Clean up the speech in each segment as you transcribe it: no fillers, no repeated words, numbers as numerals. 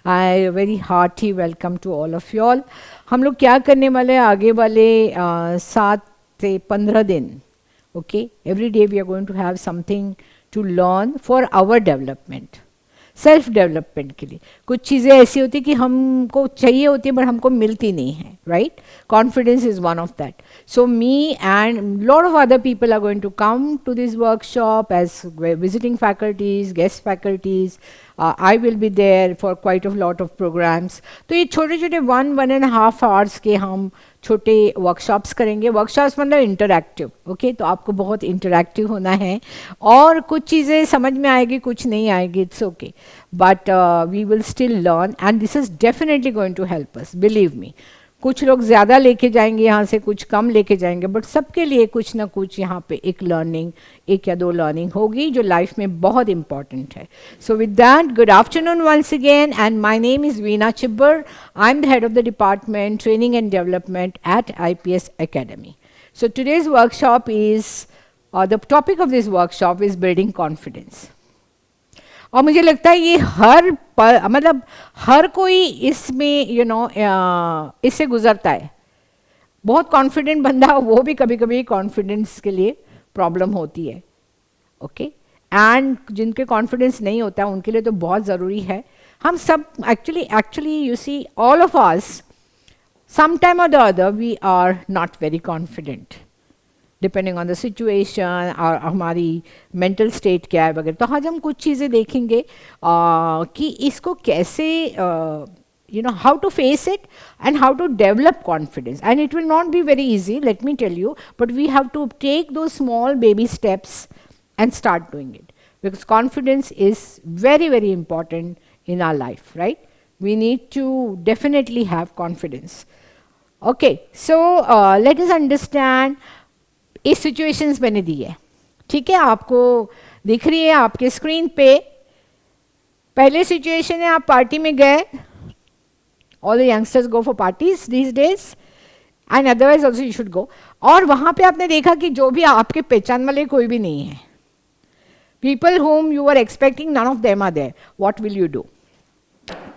I very hearty welcome to all of you all. हम लोग क्या करने वाले हैं आगे वाले 7 से 15 दिन. Okay, every day we are going to have something to learn for our development, self development के लिए. कुछ चीज़ें ऐसी होती कि हमको चाहिए होती है बट हमको मिलती नहीं है, right. Confidence is one of that. So me and lot of other people are going to come to this workshop as visiting faculties, guest faculties. I will be there for quite a lot of programs. तो ये छोटे छोटे 1.5 hours के हम छोटे workshops करेंगे. Workshops मतलब interactive. Okay, तो आपको बहुत इंटरैक्टिव होना है और कुछ चीज़ें समझ में आएगी, कुछ नहीं आएगी, it's okay, but we will still learn and this is definitely going to help us, believe me. कुछ लोग ज़्यादा लेके जाएंगे यहाँ से, कुछ कम लेके जाएंगे, बट सबके लिए कुछ ना कुछ यहाँ पे एक लर्निंग, एक या दो लर्निंग होगी जो लाइफ में बहुत इंपॉर्टेंट है. So with that, good afternoon once again and my name is Veena Chibber. I am the head of the department training and development at IPS Academy. So today's workshop is, the topic of this workshop is building confidence. और मुझे लगता है ये मतलब हर कोई इसमें इससे गुजरता है. बहुत कॉन्फिडेंट बंदा, वो भी कभी कभी कॉन्फिडेंस के लिए प्रॉब्लम होती है. ओके, एंड जिनके कॉन्फिडेंस नहीं होता है उनके लिए तो बहुत ज़रूरी है. हम सब actually you see all of us some time और the other we are not very confident, depending on the situation और हमारी मेंटल स्टेट क्या है वगैरह. तो आज हम कुछ चीज़ें देखेंगे कि इसको कैसे how to face it and how to develop confidence. And it will not be very easy, let me tell you, but we have to take those small baby steps and start doing it, because confidence is very, very important in our life, right? We need to definitely have confidence. Okay, so let us understand. इस situations मैंने दी है, ठीक है, आपको दिख रही है आपके स्क्रीन पे. पहले सिचुएशन है, आप पार्टी में गए. All the youngsters go for parties these days and otherwise also you should go. और वहाँ पे आपने देखा कि जो भी आपके पहचान वाले कोई भी नहीं है. People whom you are expecting, none of them are there. What will you do?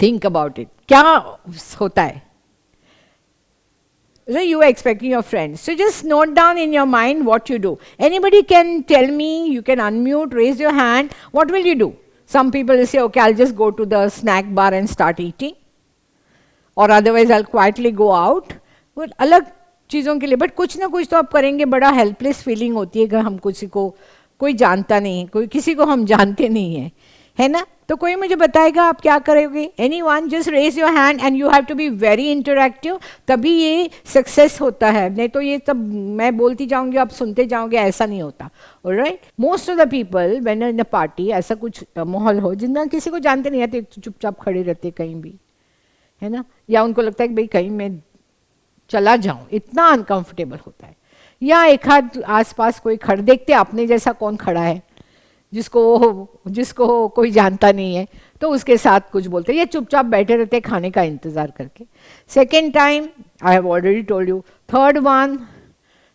Think about it. क्या होता है? So you are expecting your friends. So just note down in your mind what you do. Anybody can tell me, you can unmute, raise your hand. What will you do? Some people will say, okay, I'll just go to the snack bar and start eating. Or otherwise I'll quietly go out. But अलग चीज़ों के लिए, but कुछ ना कुछ तो आप करेंगे. बड़ा helpless feeling होती है कि हम किसी को कोई जानता नहीं, कोई किसी को हम जानते नहीं हैं, है ना. तो कोई मुझे बताएगा आप क्या करोगे? Anyone? Just raise your hand and you have to be very interactive, तभी ये सक्सेस होता है. नहीं तो ये सब मैं बोलती जाऊंगी, आप सुनते जाओगे, ऐसा नहीं होता. Alright, most of the people when in a party ऐसा कुछ माहौल हो जिनका किसी को जानते नहीं आते, चुपचाप खड़े रहते कहीं भी, है ना. या उनको लगता है कि भाई कहीं मैं चला जाऊँ, इतना अनकंफर्टेबल होता है. या एक हाथ आसपास कोई खड़ा, देखते अपने जैसा कौन खड़ा है, जिसको कोई जानता नहीं है, तो उसके साथ कुछ बोलते हैं, या चुपचाप बैठे रहते खाने का इंतज़ार करके. Second time I have already told you. Third one,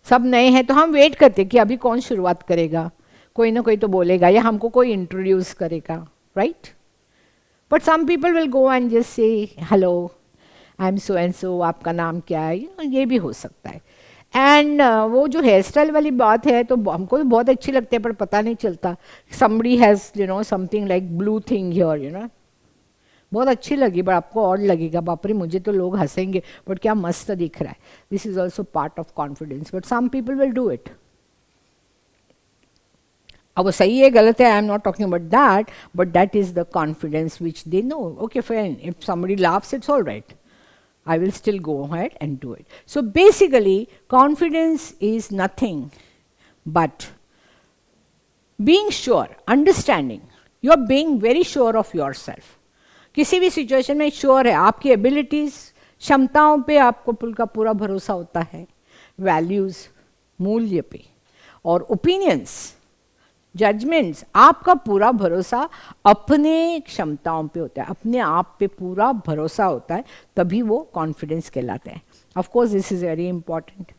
सब नए हैं तो हम वेट करते कि अभी कौन शुरुआत करेगा, कोई ना कोई तो बोलेगा या हमको कोई इंट्रोड्यूस करेगा, right. But some people will go and just say hello, I am so and so, आपका नाम क्या है, ये भी हो सकता है. एंड वो जो हेयर स्टाइल वाली बात है तो हमको भी बहुत अच्छी लगती है, पर पता नहीं चलता. Somebody has something like blue thing here, बहुत अच्छी लगी, बट आपको और लगेगा बाप रे मुझे तो लोग हंसेंगे, बट क्या मस्त दिख रहा है. This is also part of confidence, but some people will do it. अब वो सही है गलत है, I am not talking about that, but that is the confidence which they know. Okay fine, if somebody laughs, it's all right. I will still go ahead and do it. So basically, confidence is nothing but being sure, understanding. You are being very sure of yourself. किसी भी situation में sure है, आपकी abilities, क्षमताओं पे आपको का पूरा भरोसा होता है, वैल्यूज, मूल्य पे, और ओपिनियंस, जजमेंट्स, आपका पूरा भरोसा अपने क्षमताओं पे होता है, अपने आप पे पूरा भरोसा होता है, तभी वो कॉन्फिडेंस कहलाता है. Of course this is very important.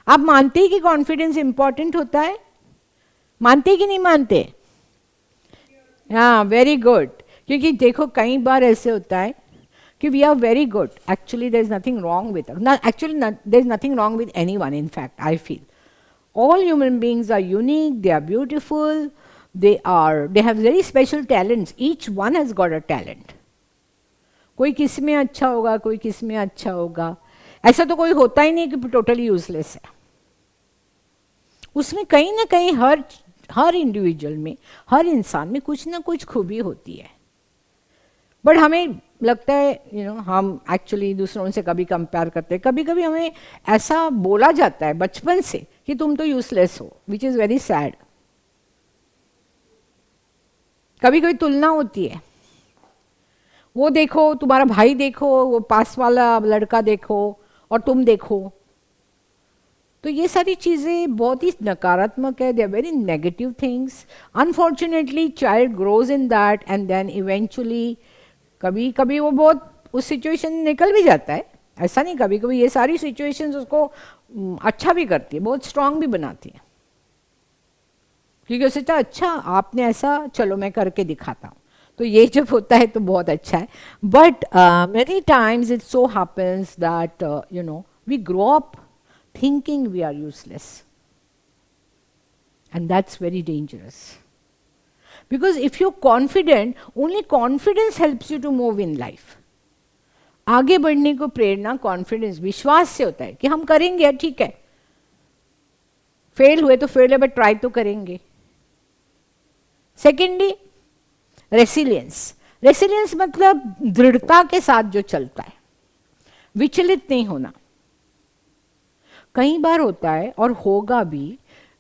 आप मानते हैं कि कॉन्फिडेंस इंपॉर्टेंट होता है? मानते कि नहीं मानते? हाँ, वेरी गुड. क्योंकि देखो कई बार ऐसे होता है कि we are very good. Actually there is nothing wrong with actually there is nothing wrong with anyone. In fact I feel all human beings are unique, they are beautiful, they have very special talents. Each one has got a talent. कोई किस में अच्छा होगा, कोई किस में अच्छा होगा. ऐसा तो कोई होता ही नहीं कि टोटली यूजलेस है. उसमें कहीं ना कहीं हर इंडिविजुअल में, हर इंसान में कुछ ना कुछ खूबी होती है. बट हमें लगता है हम एक्चुअली दूसरों से कभी कंपेयर करते हैं. कभी कभी हमें ऐसा बोला जाता है बचपन से कि तुम तो यूजलेस हो, विच इज़ वेरी सैड. कभी कभी तुलना होती है, वो देखो तुम्हारा भाई देखो, वो पास वाला लड़का देखो और तुम देखो. तो ये सारी चीज़ें बहुत ही नकारात्मक है. They are very negative things. Unfortunately child grows in that and then eventually कभी कभी वो बहुत उस सिचुएशन निकल भी जाता है. ऐसा नहीं, कभी कभी ये सारी सिचुएशंस उसको अच्छा भी करती है, बहुत स्ट्रांग भी बनाती है. क्योंकि उससे अच्छा आपने ऐसा, चलो मैं करके दिखाता हूँ. तो ये जब होता है तो बहुत अच्छा है. But many times it so happens that we grow up thinking we are useless, and that's very dangerous. Because if you're confident, only confidence helps you to move in life. आगे बढ़ने को प्रेरणा कॉन्फिडेंस, विश्वास से होता है कि हम करेंगे, ठीक है, फेल हुए तो फेल है बट ट्राई तो करेंगे. Secondly resilience. रेसिलियंस मतलब दृढ़ता के साथ जो चलता है, विचलित नहीं होना. कई बार होता है और होगा भी,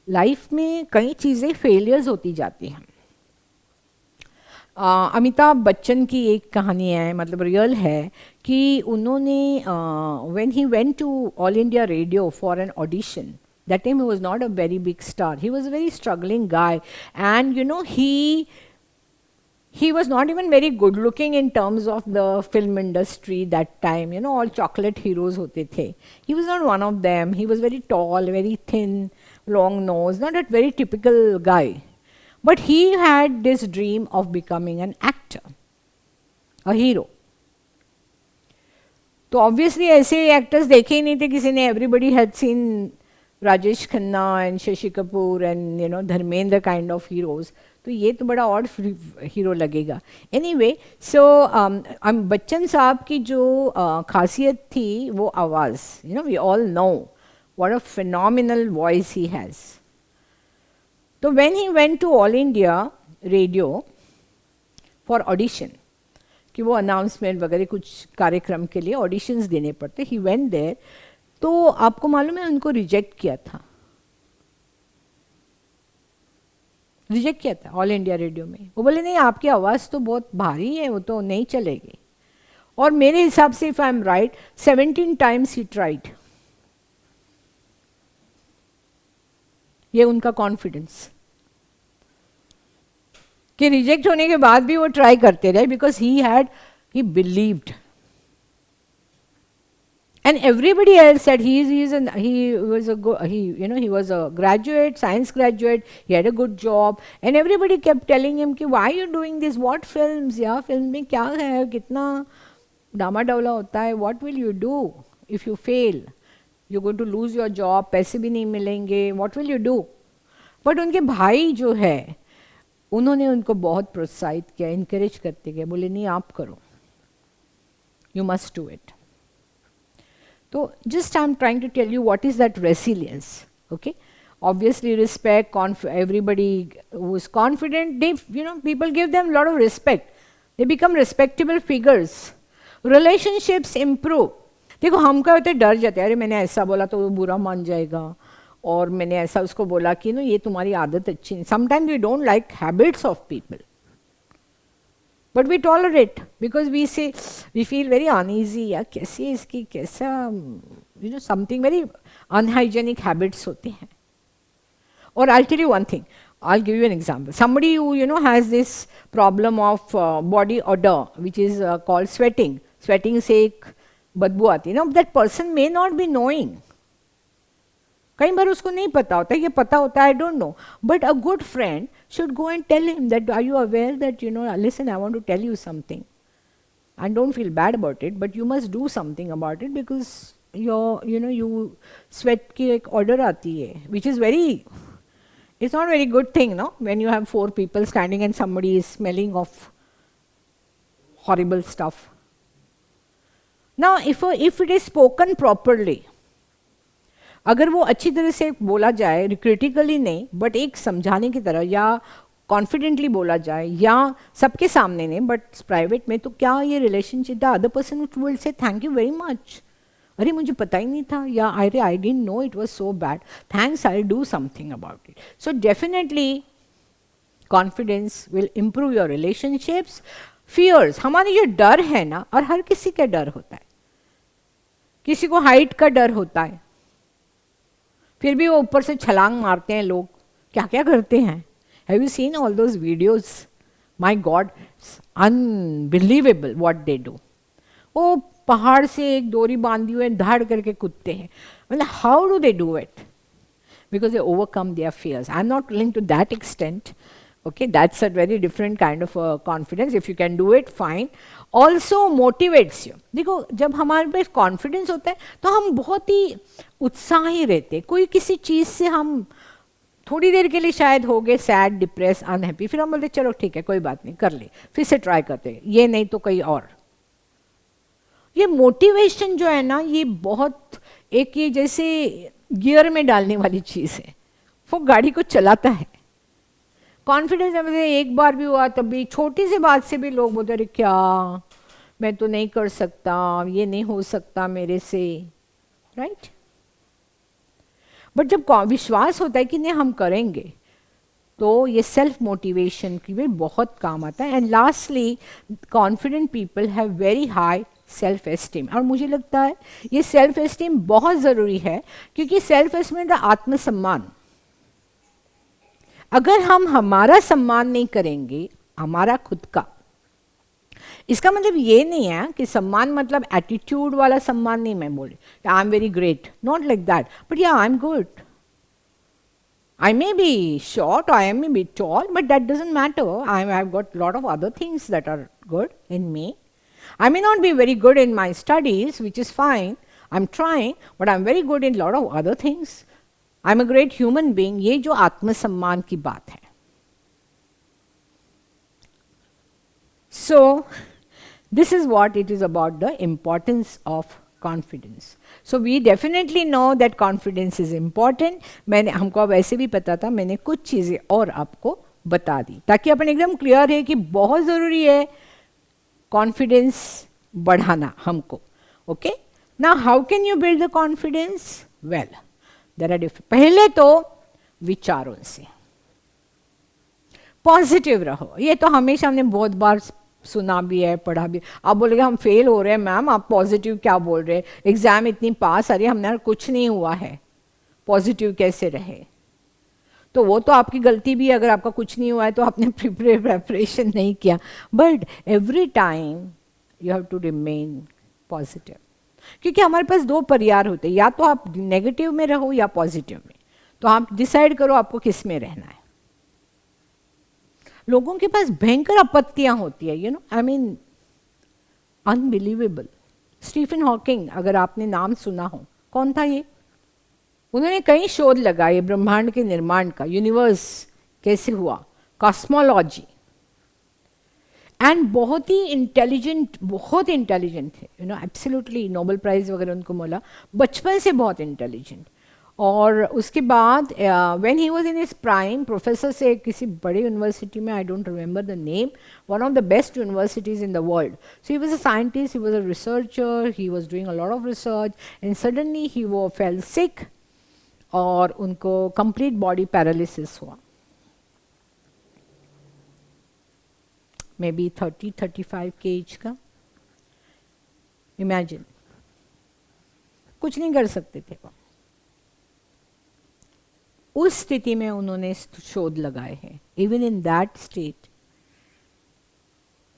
लाइफ में कई चीज़ें फेलियर्स होती जाती हैं. अमिताभ बच्चन की एक कहानी है, मतलब रियल है, कि उन्होंने when he went to All India Radio for an audition, that time he was not a very big star, he was a very struggling guy, and he was not even very good looking in terms of the film industry that time. All chocolate heroes hote the. He was not one of them. He was very tall, very thin, long nose, not a very typical guy. But he had this dream of becoming an actor, a hero. तो obviously ऐसे actors देखे ही नहीं थे किसी ने. Everybody had seen Rajesh Khanna and Shashi Kapoor and Dharmendra kind of heroes. तो ये तो बड़ा और हीरो लगेगा. एनीवे, सो बच्चन साहब की जो खासियत थी वो आवाज़. We all know what a phenomenal voice he has. तो when he went to All India Radio for audition, कि वो अनाउंसमेंट वगैरह कुछ कार्यक्रम के लिए ऑडिशंस देने पड़ते, ही वेंट देयर. तो आपको मालूम है उनको रिजेक्ट किया था. रिजेक्ट किया था ऑल इंडिया रेडियो में. वो बोले नहीं, आपकी आवाज़ तो बहुत भारी है, वो तो नहीं चलेगी. और मेरे हिसाब से if I am right 17 times he tried. ये उनका कॉन्फिडेंस कि रिजेक्ट होने के बाद भी वो ट्राई करते रहे, because he believed. And everybody else said he was a graduate, science graduate, he had a good job, and everybody kept telling him कि why are you doing this, what films, या film में क्या है, कितना डामाडौला होता है, what will you do if you fail, you're going to lose your job, पैसे भी नहीं मिलेंगे, what will you do. But उनके भाई जो है उन्होंने उनको बहुत प्रोत्साहित किया, इनकरेज करते गए, बोले नहीं आप करो, you must do it. So just I'm trying to tell you what is that resilience. Okay, obviously respect, everybody who is confident, they people give them a lot of respect, they become respectable figures. Relationships improve. देखो हम क्या होते डर जाते हैं, अरे मैंने ऐसा बोला तो वो बुरा मान जाएगा, और मैंने ऐसा उसको बोला कि ये तुम्हारी आदत अच्छी नहीं. Sometimes we don't like habits of people, but we tolerate because we say we feel very uneasy. या कैसे इसकी कैसा something very unhygienic habits होते हैं. Or I'll tell you one thing, I'll give you an example. Somebody who has this problem of body odor, which is called sweating. Sweating से एक बदबू आती है. That person may not be knowing. कई बार उसको नहीं पता होता है, ये पता होता है, I don't know. But a good friend should go and tell him that, are you aware that, listen, I want to tell you something. and don't feel bad about it, but you must do something about it because you sweat की एक order आती है, which is very, it's not very good thing, no, when you have 4 people standing and somebody is smelling of horrible stuff. Now if it is spoken properly, अगर वो अच्छी तरह से बोला जाए, क्रिटिकली नहीं बट एक समझाने की तरह, या कॉन्फिडेंटली बोला जाए, या सबके सामने नहीं बट प्राइवेट में, तो क्या ये relationship, the other person will say thank you very much, अरे मुझे पता ही नहीं था, या अरे I didn't know it was so bad, thanks, I do something about it. So definitely confidence will improve your relationships. Fears, हमारे जो डर है ना, और हर किसी का डर होता है, किसी को हाइट का डर होता है, फिर भी वो ऊपर से छलांग मारते हैं लोग, क्या क्या करते हैं. Have you seen all those videos? My God, unbelievable what they do. वो पहाड़ से एक डोरी बांधी हुए धाड़ करके कूदते हैं. मतलब how do they do it? Because they overcome their fears. I am not link to that extent. Okay, that's a very different kind of confidence. If you can do it, fine. Also motivates you. देखो, जब हमारे पास confidence होता है तो हम बहुत ही उत्साही रहते हैं. कोई किसी चीज़ से हम थोड़ी देर के लिए शायद हो गए सैड, डिप्रेस, अनहैप्पी, फिर हम बोलते चलो ठीक है कोई बात नहीं, कर ले, फिर से ट्राई करते हैं, ये नहीं तो कहीं और. ये मोटिवेशन जो है ना, ये बहुत एक ये जैसे गियर में डालने वाली चीज़ है, वो गाड़ी को चलाता है. कॉन्फिडेंस में एक बार भी हुआ तब भी छोटी सी बात से भी लोग बोलते अरे क्या, मैं तो नहीं कर सकता, ये नहीं हो सकता मेरे से, राइट. बट जब विश्वास होता है कि नहीं हम करेंगे, तो ये सेल्फ मोटिवेशन की भी बहुत काम आता है. And lastly, confident people have very high self esteem. और मुझे लगता है ये सेल्फ एस्टीम बहुत ज़रूरी है, क्योंकि सेल्फ एस्टीम का आत्मसम्मान, अगर हम हमारा सम्मान नहीं करेंगे, हमारा खुद का, इसका मतलब ये नहीं है कि सम्मान मतलब एटीट्यूड वाला सम्मान नहीं. मैं बोले I am very great, not like that, but या I am good. I may be short, I am may be tall, but that doesn't matter. I have got lot of other things that are good in me. I may not be very good in my studies, which is fine. I'm trying, but I'm very good in a lot of other things. I'm a great human being. ये जो आत्मसम्मान की बात है. So, this is what it is about, the importance of confidence. So, we definitely know that confidence is important. मैंने हमको वैसे भी पता था, मैंने कुछ चीज़ें और आपको बता दी ताकि अपन एकदम क्लियर है कि बहुत ज़रूरी है कॉन्फिडेंस बढ़ाना हमको. Okay, now how can you build the confidence? Well, there are different. पहले तो विचारों से पॉजिटिव रहो. ये तो हमेशा हमने बहुत बार सुना भी है, पढ़ा भी. आप बोलेंगे हम फेल हो रहे हैं मैम, आप पॉजिटिव क्या बोल रहे हैं, एग्जाम इतनी पास, अरे हमने कुछ नहीं हुआ है, पॉजिटिव कैसे रहे? तो वो तो आपकी गलती भी है, अगर आपका कुछ नहीं हुआ है तो आपने प्रिपरेशन नहीं किया. But every time you have to remain positive, क्योंकि हमारे पास 2 पर्याय होते हैं, या तो आप नेगेटिव में रहो या पॉजिटिव में. तो आप डिसाइड करो आपको किस में रहना है. लोगों के पास भयंकर आपत्तियां होती है, you know, I mean unbelievable. Stephen Hawking, अगर आपने नाम सुना हो, कौन था ये? उन्होंने कई शोध लगाए ब्रह्मांड के निर्माण का, यूनिवर्स कैसे हुआ, कॉस्मोलॉजी. एंड बहुत ही इंटेलिजेंट, बहुत इंटेलिजेंट थे, you know, absolutely Nobel prize वगैरह उनको मिला, बचपन से बहुत इंटेलिजेंट. और उसके बाद when he was in his prime, professor से किसी बड़े यूनिवर्सिटी में, I don't remember the name, one of the best universities in the world. So he was a scientist, he was a researcher, he was doing a lot of research, and suddenly he वो fell सिक और उनको complete body paralysis हुआ. May be 30-35 के as का. Imagine, कुछ नहीं कर सकते थे वो. उस स्थिति में उन्होंने शोध लगाए हैं. Even in that state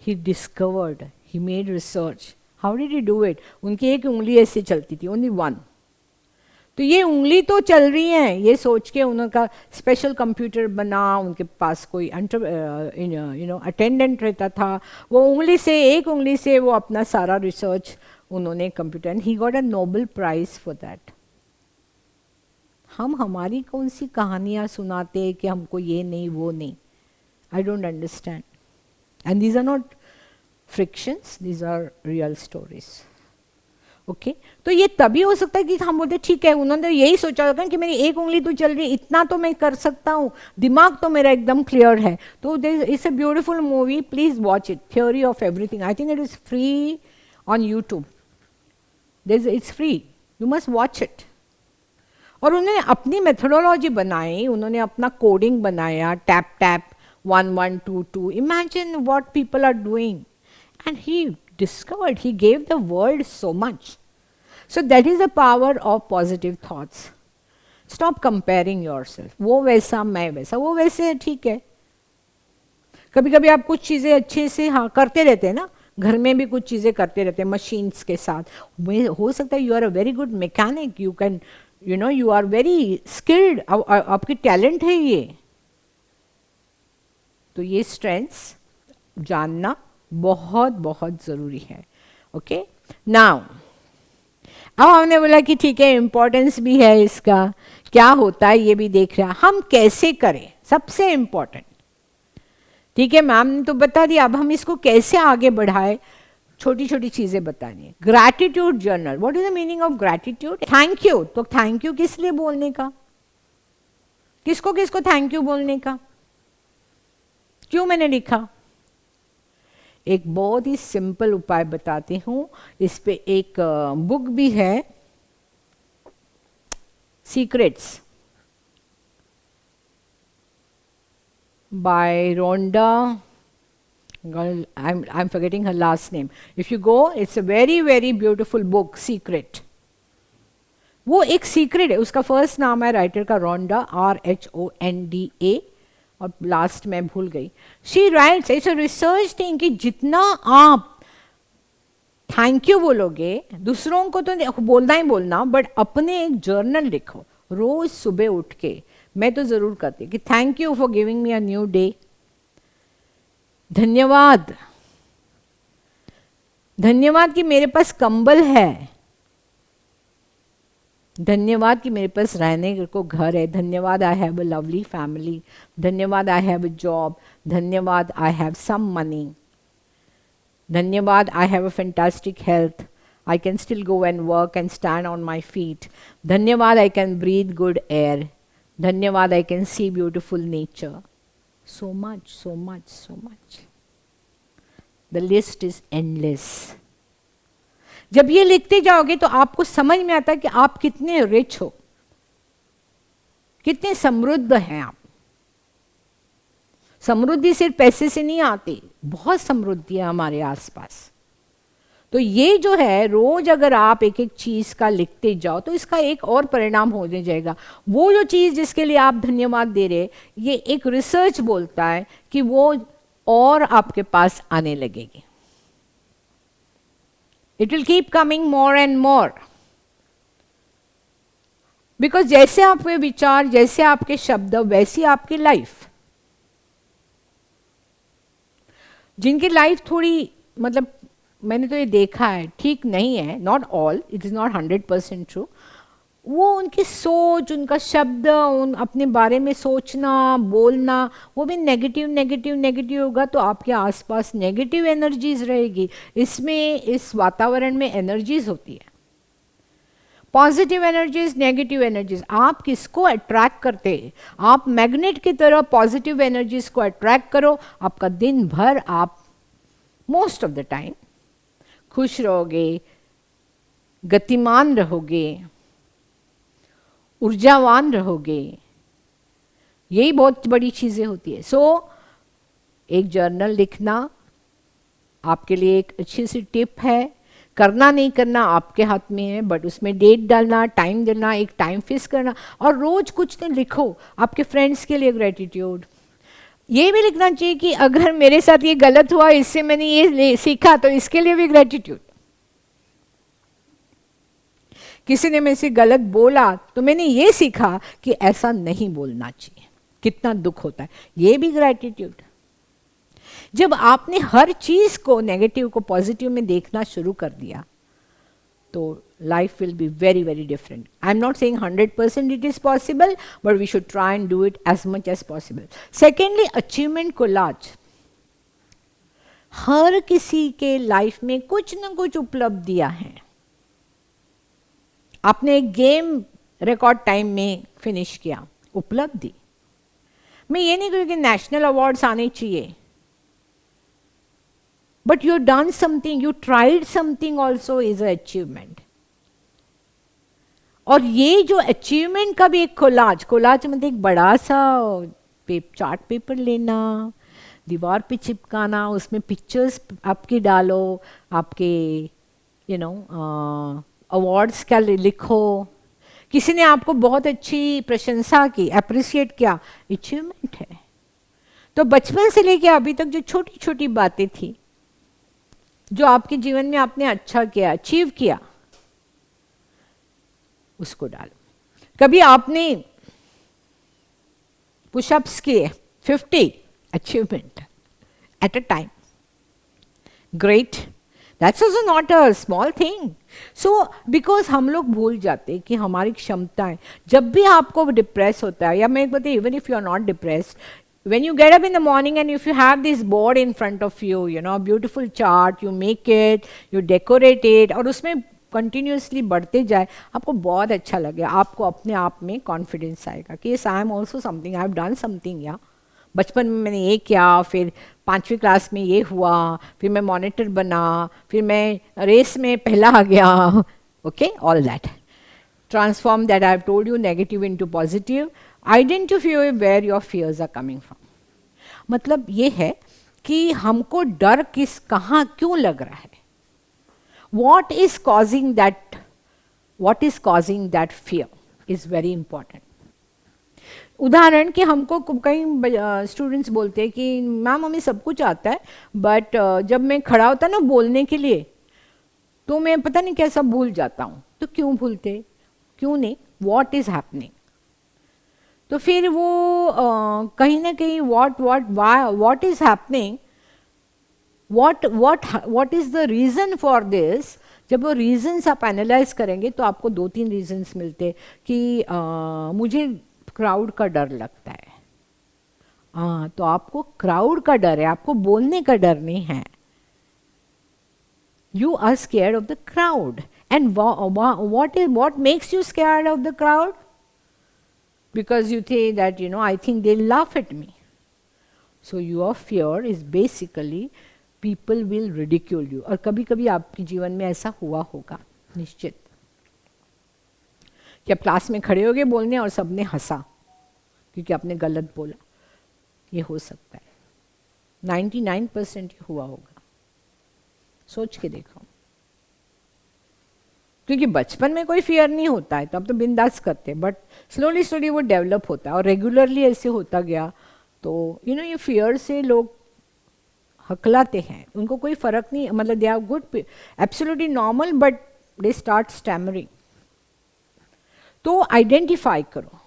he discovered, he made research. How did he do it? उनकी एक उंगली ऐसे चलती थी, ओनली वन. तो ये उंगली तो चल रही है, ये सोच के उनका स्पेशल कंप्यूटर बना, उनके पास कोई अटेंडेंट रहता था, वो उंगली से, एक उंगली से वो अपना सारा रिसर्च उन्होंने computer, and he got a Nobel prize for that. हम हमारी कौन सी कहानियाँ सुनाते हैं कि हमको ये नहीं वो नहीं, I don't understand. And these are not frictions, these are real stories. Okay, तो ये तभी हो सकता है कि हम बोलते ठीक है, उन्होंने यही सोचा होगा कि मेरी एक उंगली तो चल रही, इतना तो मैं कर सकता हूँ, दिमाग तो मेरा एकदम क्लियर है। तो it's a beautiful movie, please watch it, theory of everything. I think it is free on YouTube, it's free, you must watch it. और उन्होंने अपनी मेथोडोलॉजी बनाई, उन्होंने अपना कोडिंग बनाया, tap tap 1 1 2 2, imagine what people are doing, and he discovered, he gave the world so much. So that is the power of positive thoughts. Stop comparing yourself, वो वैसा मैं वैसा, वो वैसे ठीक है। कभी कभी आप कुछ चीज़ें अच्छे से हाँ करते रहते हैं ना, घर में भी कुछ चीज़ें करते रहते हैं मशीन्स के साथ, हो सकता है you are a very good mechanic, you can you are very skilled, आपकी टैलेंट है ये। तो ये स्ट्रेंथ्स जानना बहुत बहुत ज़रूरी है। ओके, नाउ अब हमने बोला कि ठीक है, इम्पोर्टेंस भी है इसका, क्या होता है ये भी देख रहा है, हम कैसे करें, सबसे इम्पोर्टेंट। ठीक है, मैम ने तो बता दिया, अब हम इसको कैसे आगे बढ़ाए, छोटी छोटी चीज़ें बतानी है। Gratitude journal, what is the meaning of gratitude? Thank you, तो थैंक यू किस लिए बोलने का, किसको किसको थैंक यू बोलने का, क्यों मैंने लिखा? एक बहुत ही सिंपल उपाय बताती हूँ, इस पे एक बुक भी है, secrets by Rhonda, I'm forgetting her last name. If you go, it's a very very beautiful book, Secret. वो एक सीक्रेट है, उसका फर्स्ट नाम है राइटर का रोंडा, RHONDA, और लास्ट में भूल गई। She writes, it's a research thing कि जितना आप थैंक यू बोलोगे, दूसरों को तो बोलना ही बोलना, बट अपने एक जर्नल लिखो रोज सुबह उठ के। मैं तो जरूर करती कि thank you for giving me a new day, धन्यवाद, धन्यवाद कि मेरे पास कंबल है, धन्यवाद कि मेरे पास रहने को घर है, धन्यवाद I have a lovely family, धन्यवाद आई हैव अ जॉब, धन्यवाद आई हैव सम मनी, धन्यवाद I have a fantastic health, I can still go and work and stand on my feet, धन्यवाद I can breathe good air, धन्यवाद I can see beautiful nature, so much, so much, so much. The list is endless. जब ये लिखते जाओगे तो आपको समझ में आता है कि आप कितने रिच हो, कितने समृद्ध हैं आप। समृद्धि सिर्फ पैसे से नहीं आती, बहुत समृद्धि है हमारे आसपास। तो ये जो है, रोज अगर आप एक एक चीज का लिखते जाओ तो इसका एक और परिणाम होने जाएगा। वो जो चीज जिसके लिए आप धन्यवाद दे रहे, ये एक रिसर्च बोलता है कि वो और आपके पास आने लगेगी। It will keep coming more and more, because जैसे आपके विचार, जैसे आपके शब्द, वैसी आपकी लाइफ। जिनकी लाइफ थोड़ी मतलब मैंने तो ये देखा है ठीक नहीं है, not all, it is not 100% true, वो उनकी सोच, उनका शब्द, उन अपने बारे में सोचना बोलना, वो भी नेगेटिव नेगेटिव नेगेटिव होगा, तो आपके आसपास नेगेटिव एनर्जीज रहेगी। इसमें इस वातावरण में एनर्जीज होती है, पॉजिटिव एनर्जीज, नेगेटिव एनर्जीज। आप किसको अट्रैक्ट करते हैं? आप मैग्नेट की तरह पॉजिटिव एनर्जीज को अट्रैक्ट करो, आपका दिन भर आप मोस्ट ऑफ द टाइम खुश रहोगे, गतिमान रहोगे, ऊर्जावान रहोगे। यही बहुत बड़ी चीजें होती है। सो एक जर्नल लिखना आपके लिए एक अच्छी सी टिप है। करना नहीं करना आपके हाथ में है, बट उसमें डेट डालना, टाइम देना, एक टाइम फिक्स करना, और रोज कुछ दिन लिखो। आपके फ्रेंड्स के लिए ग्रेटिट्यूड, ये भी लिखना चाहिए कि अगर मेरे साथ ये गलत हुआ, इससे मैंने ये सीखा, तो इसके लिए भी ग्रेटिट्यूड। किसी ने मेरे से गलत बोला तो मैंने ये सीखा कि ऐसा नहीं बोलना चाहिए। कितना दुख होता है, ये भी ग्रैटिट्यूड। जब आपने हर चीज को नेगेटिव को पॉजिटिव में देखना शुरू कर दिया तो life will be very, very different. I'm not saying 100% it is possible, but we should try and do it as much as possible. Secondly, achievement collage. हर किसी के लाइफ में कुछ ना कुछ उपलब्धियां हैं। आपने एक गेम रिकॉर्ड टाइम में फिनिश किया, उपलब्धि। मैं ये नहीं कहूँ कि नेशनल अवार्ड्स आने चाहिए, but you done something, you tried something also is a achievement. और ये जो अचीवमेंट का भी एक कोलाज मतलब एक बड़ा सा चार्ट पेपर लेना, दीवार पे चिपकाना, उसमें पिक्चर्स आपकी डालो, आपके अवार्ड्स का लिखो, किसी ने आपको बहुत अच्छी प्रशंसा की, अप्रिशिएट किया, अचीवमेंट है। तो बचपन से लेके अभी तक जो छोटी छोटी बातें थी जो आपके जीवन में आपने अच्छा किया, अचीव किया, उसको डालो। कभी आपने पुशअप्स किए 50, achievement at a time, great, that's also not a small thing. So because हम लोग भूल जाते हैं कि हमारी क्षमताएं, जब भी आपको डिप्रेस होता है, या मैं एक बात, even if you are not depressed, when you get up in the morning and if you have this board in front of you, a beautiful chart, you make it, you decorate it, और उसमें continuously बढ़ते जाए, आपको बहुत अच्छा लगे, आपको अपने आप में कॉन्फिडेंस आएगा कि yes, I am also something, I have done something, या बचपन में मैंने ये किया, फिर 5वीं क्लास में ये हुआ, फिर मैं मॉनिटर बना, फिर मैं रेस में पहला आ गया, okay, all that. Transform that I have told you, negative into positive. Identify where your fears are coming from. मतलब ये है कि हमको डर कहाँ क्यों लग रहा है, what is causing that fear is very important. उदाहरण कि हमको कई स्टूडेंट्स बोलते हैं कि मैम हमें सब कुछ आता है, बट जब मैं खड़ा होता ना बोलने के लिए तो मैं पता नहीं कैसा भूल जाता हूँ। तो क्यों भूलते, क्यों नहीं, वॉट इज हैपनिंग। तो फिर वो कहीं ना कहीं what is happening, what is the reason for this. जब वो रीजन्स आप एनालाइज करेंगे तो आपको 2-3 रीजन्स मिलते कि मुझे क्राउड का डर लगता है। तो आपको क्राउड का डर है, आपको बोलने का डर नहीं है। You are scared of the crowd. And what makes you scared of the crowd? Because you think that, I think they'll laugh at me. So your fear is basically people will ridicule you. और कभी कभी आपके जीवन में ऐसा हुआ होगा निश्चित कि आप क्लास में खड़े हो गए बोलने और सबने हंसा क्योंकि आपने गलत बोला। ये हो सकता है, 99% ये हुआ होगा। सोच के देखो, क्योंकि बचपन में कोई फियर नहीं होता है तो अब तो बिंदास करते हैं, बट स्लोली स्लोली वो डेवलप होता है और रेगुलरली ऐसे होता गया तो ये फियर से लोग हकलाते हैं, उनको कोई फर्क नहीं, मतलब they are good, absolutely normal, but they start stammering. तो आइडेंटिफाई करो।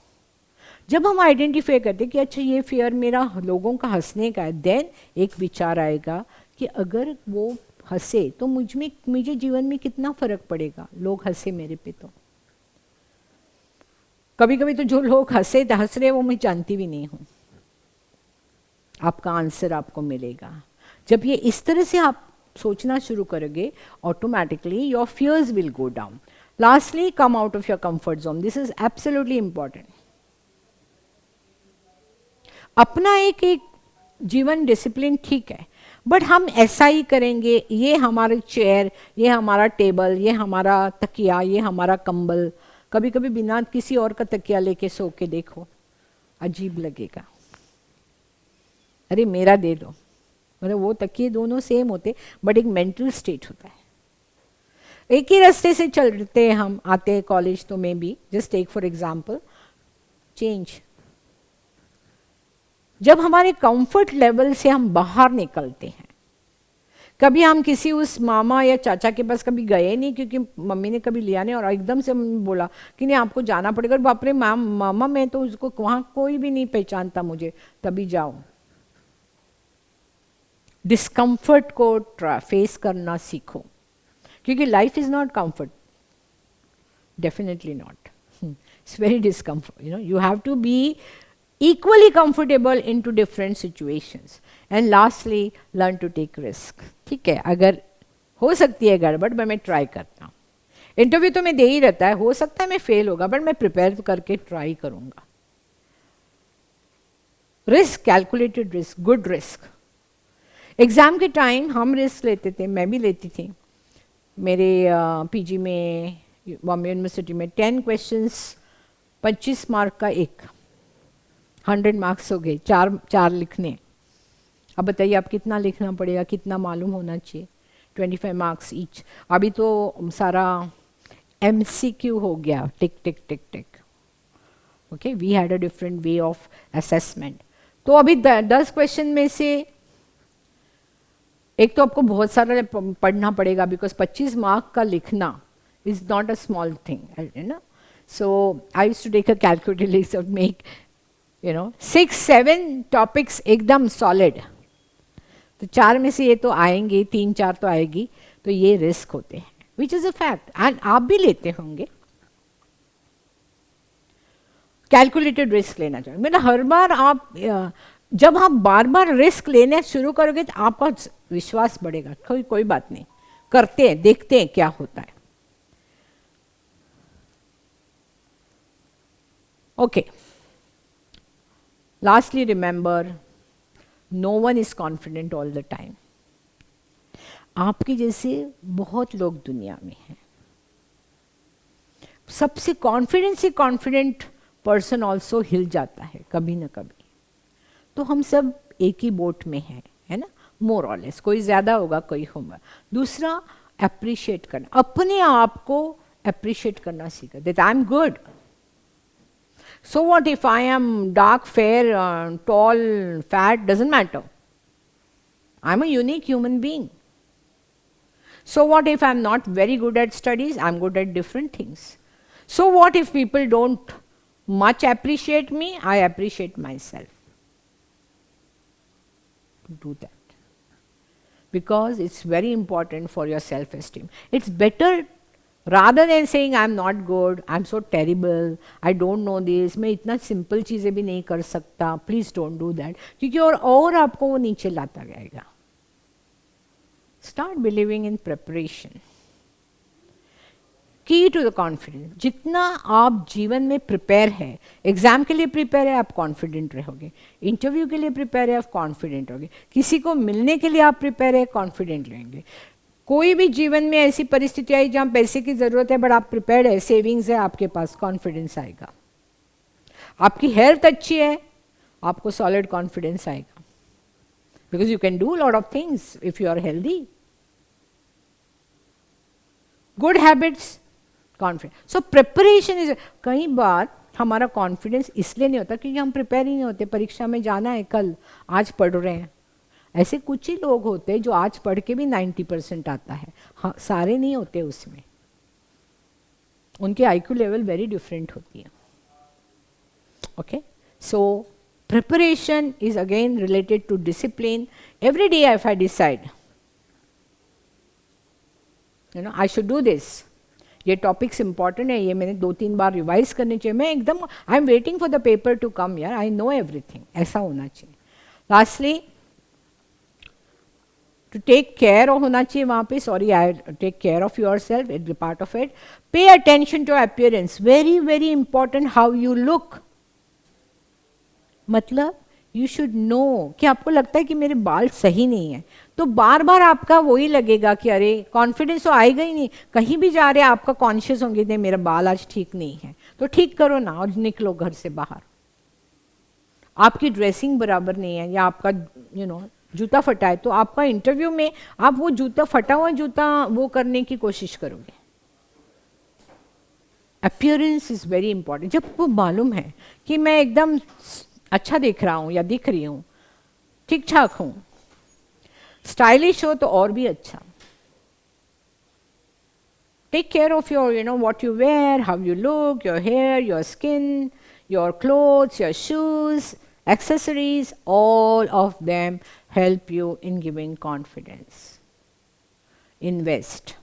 जब हम आइडेंटिफाई करते कि अच्छा ये फियर मेरा लोगों का हंसने का है, देन एक विचार आएगा कि अगर वो हंसे तो मुझे जीवन में कितना फर्क पड़ेगा, लोग हंसे मेरे पे। तो कभी कभी तो जो लोग हंस रहे वो मैं जानती भी नहीं हूं। आपका आंसर आपको मिलेगा जब ये इस तरह से आप सोचना शुरू करोगे, automatically your fears will go down. Lastly, come out of your comfort zone. This is absolutely important. अपना एक जीवन डिसिप्लिन ठीक है, बट हम ऐसा ही करेंगे, ये हमारे चेयर, ये हमारा टेबल, ये हमारा तकिया, ये हमारा कंबल, कभी कभी बिना किसी और का तकिया लेके सो के देखो, अजीब लगेगा। अरे मेरा दे दो, मतलब वो तकिए दोनों सेम होते बट एक मेंटल स्टेट होता है। एक ही रास्ते से चलते हम आते हैं कॉलेज, तो में भी just take for example change. जब हमारे कंफर्ट लेवल से हम बाहर निकलते हैं, कभी हम किसी उस मामा या चाचा के पास कभी गए नहीं, क्योंकि मम्मी ने कभी लिया नहीं, और एकदम से मम्मी बोला कि नहीं आपको जाना पड़ेगा, और बाप रे मामा, मैं तो उसको वहाँ कोई भी नहीं पहचानता मुझे, तभी जाओ। डिस्कम्फर्ट को फेस करना सीखो, क्योंकि life is not comfort, definitely not, it's very discomfort, you have to be equally comfortable into different situations. And lastly, learn to take risk. ठीक है, अगर हो सकती है गड़बड़, मैं ट्राई करता हूँ। इंटरव्यू तो मैं दे ही रहता है, हो सकता है मैं फेल होगा, बट मैं प्रिपेयर करके ट्राई करूँगा। Risk, calculated risk, good risk. Exam के टाइम हम रिस्क लेते थे, मैं भी लेती थी। मेरे पीजी में बॉम्बे यूनिवर्सिटी में 10 क्वेश्चंस 25 मार्क का एक, 100 मार्क्स हो गए, चार लिखने। अब बताइए आप कितना लिखना पड़ेगा, कितना मालूम होना चाहिए। 25 मार्क्स ईच। अभी तो सारा MCQ हो गया, tick tick tick tick. Okay, we had a different way of assessment. तो अभी 10 क्वेश्चन में से एक तो आपको बहुत सारा पढ़ना पड़ेगा, बिकॉज 25 मार्क का लिखना is not a small thing, है ना। So I used to take a calculator list और मेक 6-7 टॉपिक्स एकदम सॉलिड। तो 4 में से ये तो आएंगे, 3-4 तो आएगी, तो ये रिस्क होते हैं, which is a fact, and आप भी लेते होंगे। कैलकुलेटेड रिस्क लेना चाहिए, मतलब हर बार आप जब आप बार बार रिस्क लेने शुरू करोगे तो आपका विश्वास बढ़ेगा। कोई बात नहीं, करते हैं, देखते हैं क्या होता है। Okay, lastly remember, no one is confident all the time. आपके जैसे बहुत लोग दुनिया में हैं। सबसे कॉन्फिडेंट पर्सन ऑल्सो हिल जाता है कभी ना कभी। तो हम सब एक ही बोट में हैं, है ना, मोर और लेस। कोई ज्यादा होगा, कोई होगा। दूसरा, अप्रिशिएट करना, अपने आप को अप्रिशिएट करना सीखा। That I am good. So what if I am dark, fair, tall, fat, doesn't matter. I'm a unique human being. So what if I'm not very good at studies? I'm good at different things. So what if people don't much appreciate me? I appreciate myself. Do that. Because it's very important for your self-esteem. It's better rather than saying I'm not good, I'm so terrible, I don't know this, मैं इतना simple चीज़ें भी नहीं कर सकता, please don't do that, क्योंकि और आपको वो नीचे लाता जाएगा। स्टार्ट बिलीविंग इन प्रिपरेशन, की टू द कॉन्फिडेंस। जितना आप जीवन में प्रिपेयर है, एग्जाम के लिए प्रिपेयर है, आप कॉन्फिडेंट रहोगे। इंटरव्यू के लिए प्रिपेयर है, आप कॉन्फिडेंट रहोगे। किसी को मिलने के लिए आप प्रिपेयर है, कॉन्फिडेंट रहेंगे। कोई भी जीवन में ऐसी परिस्थिति आई जहाँ पैसे की जरूरत है बट आप प्रिपेयर्ड है, सेविंग्स है आपके पास, कॉन्फिडेंस आएगा। आपकी हेल्थ अच्छी है, आपको सॉलिड कॉन्फिडेंस आएगा, because you can do lot of things if you are healthy. Good habits, confidence. So preparation is, कई बार हमारा कॉन्फिडेंस इसलिए नहीं होता क्योंकि हम प्रिपेयर ही नहीं होते। परीक्षा में जाना है कल, आज पढ़ रहे हैं। ऐसे कुछ ही लोग होते हैं जो आज पढ़ के भी 90% आता है, हाँ, सारे नहीं होते उसमें। उनके IQ लेवल वेरी डिफरेंट होती है। Okay, so preparation is again related to discipline. Every day if I decide I should do this, ये टॉपिक्स इंपॉर्टेंट है, ये मैंने 2-3 बार रिवाइज करने चाहिए, मैं एकदम I am waiting for the paper to come यार, आई नो एवरीथिंग, ऐसा होना चाहिए। लास्टली, to take care होना चाहिए वहाँ पे, sorry, I take care of yourself, it's a part of it. Pay attention to appearance, very very important how you look. मतलब you should know कि आपको लगता है कि मेरे बाल सही नहीं है, तो बार बार आपका वही लगेगा कि अरे कॉन्फिडेंस तो आएगा ही नहीं। कहीं भी जा रहे हैं आपका कॉन्शियस होंगे, नहीं मेरा बाल आज ठीक नहीं है, तो ठीक करो ना और निकलो घर से बाहर। आपकी ड्रेसिंग बराबर नहीं है या आपका जूता फटा है, तो आपका इंटरव्यू में आप वो जूता, फटा हुआ जूता वो करने की कोशिश करोगे। Appearance is very important. जब आपको मालूम है कि मैं एकदम अच्छा दिख रहा हूँ या दिख रही हूँ, ठीक ठाक हूँ, स्टाइलिश हो तो और भी अच्छा. Take care of your, what you wear, how you look, your hair, your skin, your clothes, your shoes, accessories, all of them help you in giving confidence. Invest,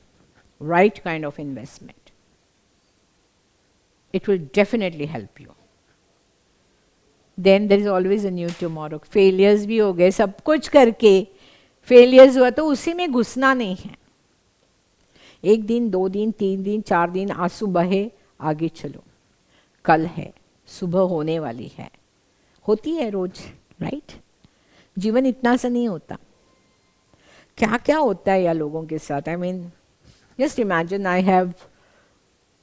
right kind of investment. It will definitely help you. Then there is always a new tomorrow. Failures भी हो गए, सब कुछ करके failures हुआ तो उसी में घुसना नहीं है. 1 दिन 2 दिन 3 दिन 4 दिन आंसू बहे, आगे चलो. कल है, सुबह होने वाली है, होती है रोज, राइट? जीवन इतना सा नहीं होता. क्या क्या होता है यार लोगों के साथ. I mean just imagine, I have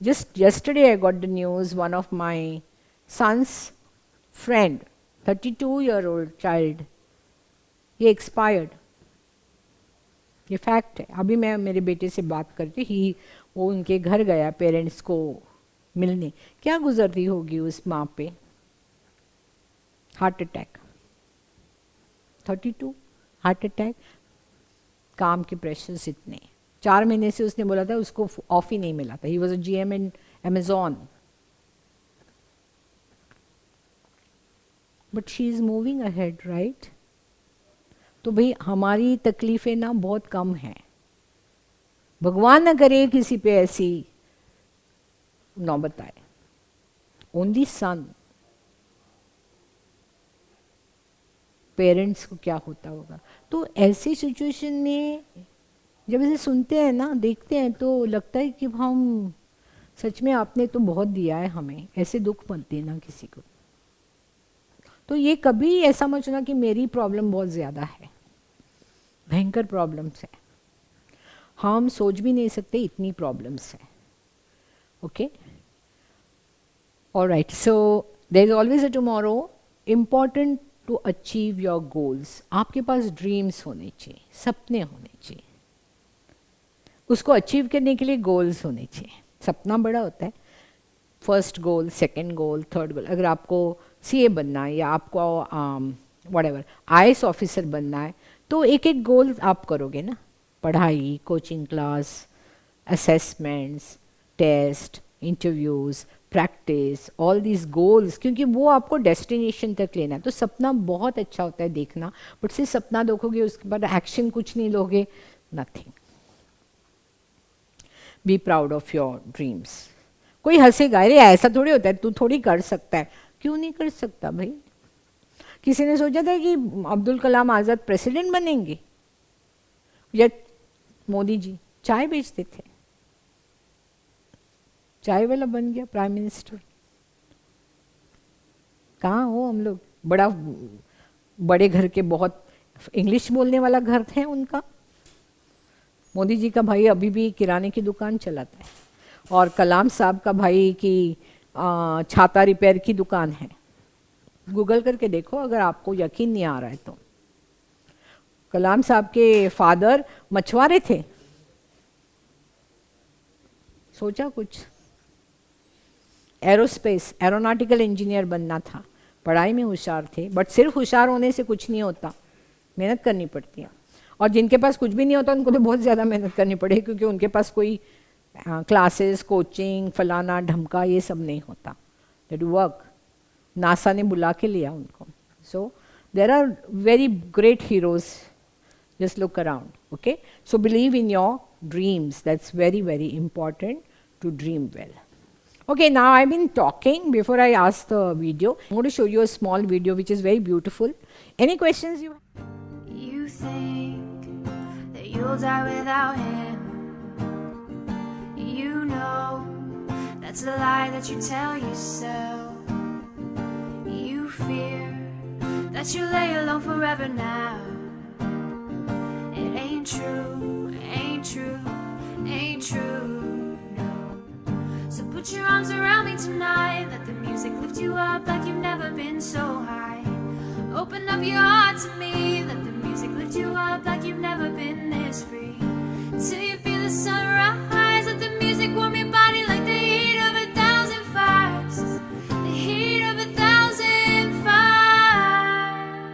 just yesterday I got the news, one of my son's friend, 32-year-old child, he expired. ये फैक्ट है. अभी मैं मेरे बेटे से बात करती ही, वो उनके घर गया पेरेंट्स को मिलने. क्या गुजरती होगी उस माँ पे. Heart attack, 32, heart attack. काम के प्रेशर्स इतने. 4 महीने से उसने बोला था उसको ऑफ ही नहीं मिला था. He was a GM in Amazon. But she is moving ahead, right? तो भाई हमारी तकलीफें ना बहुत कम हैं. भगवान न करे किसी पे ऐसी नौबत आए. Only son. पेरेंट्स को क्या होता होगा. तो ऐसी सिचुएशन में जब इसे सुनते हैं ना, देखते हैं, तो लगता है कि हम सच में आपने तो बहुत दिया है हमें. ऐसे दुख मत देना किसी को. तो ये कभी ऐसा मत सुना कि मेरी प्रॉब्लम बहुत ज़्यादा है. भयंकर प्रॉब्लम्स है, हम सोच भी नहीं सकते इतनी प्रॉब्लम्स है. Okay, alright. So there is always a tomorrow. Important to achieve your goals. आपके पास ड्रीम्स होने चाहिए, सपने होने चाहिए. उसको अचीव करने के लिए गोल्स होने चाहिए. सपना बड़ा होता है. First goal, second goal, third goal. अगर आपको CA बनना है या आपको व्हाटएवर IAS ऑफिसर बनना है, तो एक एक गोल आप करोगे ना. पढ़ाई, coaching class, assessments, test, interviews, practice, all these goals, क्योंकि वो आपको डेस्टिनेशन तक लेना है. तो सपना बहुत अच्छा होता है देखना, बट सिर्फ सपना देखोगे उसके बाद एक्शन कुछ नहीं लोगे, nothing. Be proud of your dreams. कोई हंसेगा, अरे ऐसा थोड़ी होता है, तू थोड़ी कर सकता है. क्यों नहीं कर सकता भाई. किसी ने सोचा था कि अब्दुल कलाम आज़ाद प्रेसिडेंट बनेंगे, या मोदी जी चाय बेचते थे, चाय वाला बन गया प्राइम मिनिस्टर. कहाँ हो हम लोग. बड़े घर के, बहुत इंग्लिश बोलने वाला घर है उनका. मोदी जी का भाई अभी भी किराने की दुकान चलाता है, और कलाम साहब का भाई की छाता रिपेयर की दुकान है. गूगल करके देखो अगर आपको यकीन नहीं आ रहा है तो. कलाम साहब के फादर मछुआरे थे. सोचा कुछ. एरोस्पेस, एरोनॉटिकल इंजीनियर बनना था. पढ़ाई में होशियार थे, बट सिर्फ होशियार होने से कुछ नहीं होता, मेहनत करनी पड़ती है. और जिनके पास कुछ भी नहीं होता उनको तो बहुत ज़्यादा मेहनत करनी पड़ेगी, क्योंकि उनके पास कोई क्लासेस, कोचिंग, फलाना ढमका ये सब नहीं होता. That work. नासा ने बुला के लिया उनको. So there are very great heroes. Just look around. Okay, so believe in your dreams. That's very very important to dream well. Okay, now I've been talking before I ask the video. I'm going to show you a small video which is very beautiful. Any questions you have? You think that you'll die without him. You know that's a lie that you tell yourself. You fear that you'll lay alone forever now. It ain't true, ain't true, ain't true. So put your arms around me tonight. Let the music lift you up like you've never been so high. Open up your heart to me. Let the music lift you up like you've never been this free. Till you feel the sunrise. Let the music warm your body like the heat of 1,000 fires. The heat of 1,000 fires.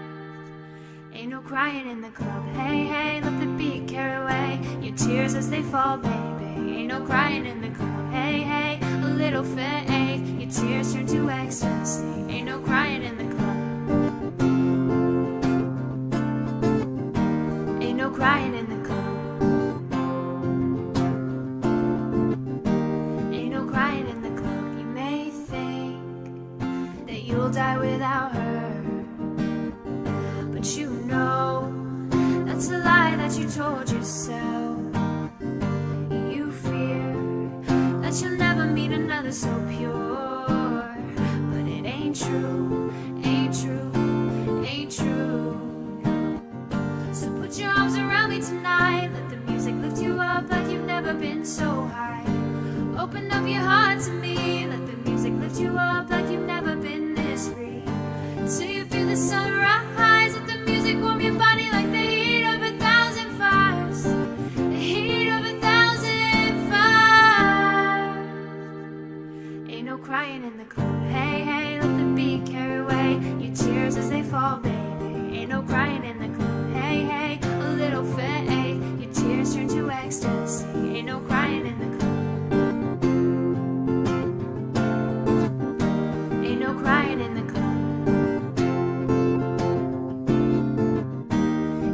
Ain't no crying in the club. club. Hey, hey, let the beat carry away your tears as they fall, baby. Ain't no crying in the club. Hey, hey, a little fade, your tears turn to ecstasy. Ain't no crying in the club. Ain't no crying in the club. Ain't no crying in the club. You may think that you'll die without her, but you know that's a lie that you told yourself. You fear that you'll never meet another so pure, but it ain't true, ain't true, ain't true, no. So put your arms around me tonight, let the music lift you up like you've never been so high. Open up your heart to me, let the music lift you up like you've never been this free. Till you feel the sunrise, let the music warm your body like the heat of 1,000 fires. The heat of 1,000 fires. Ain't no crying in the club. Hey, hey, let the beat carry away your tears as they fall, baby. Ain't no crying in the club. Hey, hey, a little fade, your tears turn to ecstasy. Ain't no crying in the club. Ain't no crying in the club.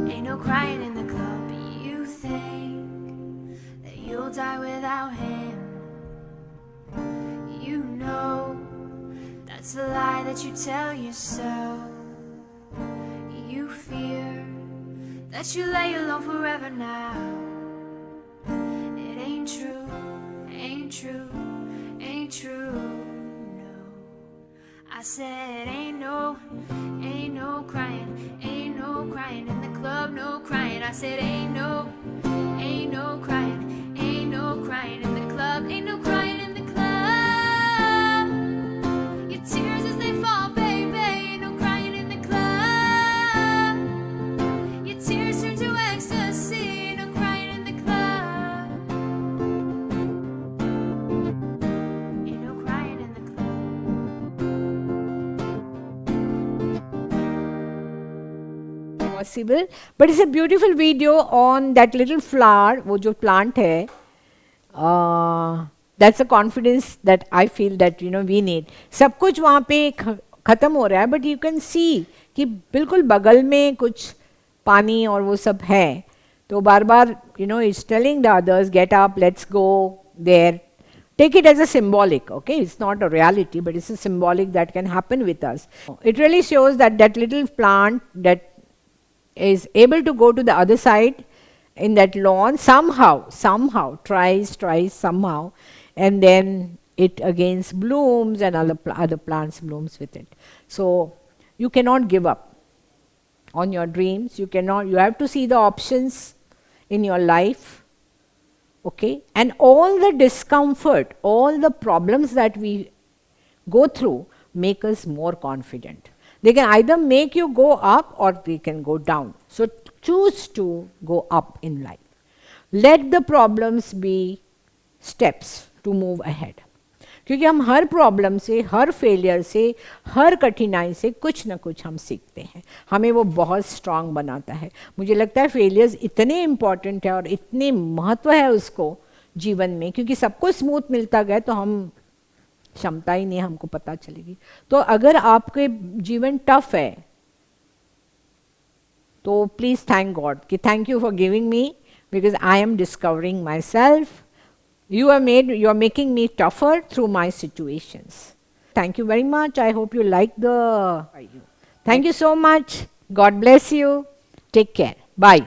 Ain't no crying in the club. You think that you'll die without him. You know that's a lie that you tell yourself. You fear that you lay alone forever now. It ain't true, ain't true, ain't true, no. I said ain't no crying, ain't no crying in the club, no crying. I said ain't no crying, ain't no crying in the club, ain't no crying in the club. Your tears as they fall, baby, ain't no crying in the club. Your tears turn to ecstasy, ain't no crying in the club. Ain't no crying in the club. Possible, but it's a beautiful video on that little flower, वो जो plant है. That's a confidence that I feel that we need. सब कुछ वहाँ पे खत्म हो रहा है, but you can see कि बिल्कुल बगल में कुछ पानी और वो सब है. तो बार बार it's telling the others, get up, let's go there. Take it as a symbolic, okay? It's not a reality, but it's a symbolic that can happen with us. It really shows that that little plant that is able to go to the other side in that lawn somehow tries somehow, and then it again blooms and other plants blooms with it. So you cannot give up on your dreams. You have to see the options in your life, okay? And all the discomfort, all the problems that we go through make us more confident. They can either make you go up or they can go down. So choose to go up in life. Let the problems be steps to move ahead. क्योंकि हम हर problem से, हर failure से, हर कठिनाई से कुछ ना कुछ हम सीखते हैं. हमें वो बहुत स्ट्रांग बनाता है. मुझे लगता है फेलियर्स इतने इम्पॉर्टेंट है और इतने महत्व है उसको जीवन में, क्योंकि सबको स्मूथ मिलता गया तो हम क्षमता ही नहीं हमको पता चलेगी. तो अगर आपके जीवन टफ है तो प्लीज थैंक गॉड कि thank you for giving me, because I am discovering my self. You are making me tougher through my situations. Thank you very much. I hope you like the. Thank you so much. God bless you. Take care. Bye.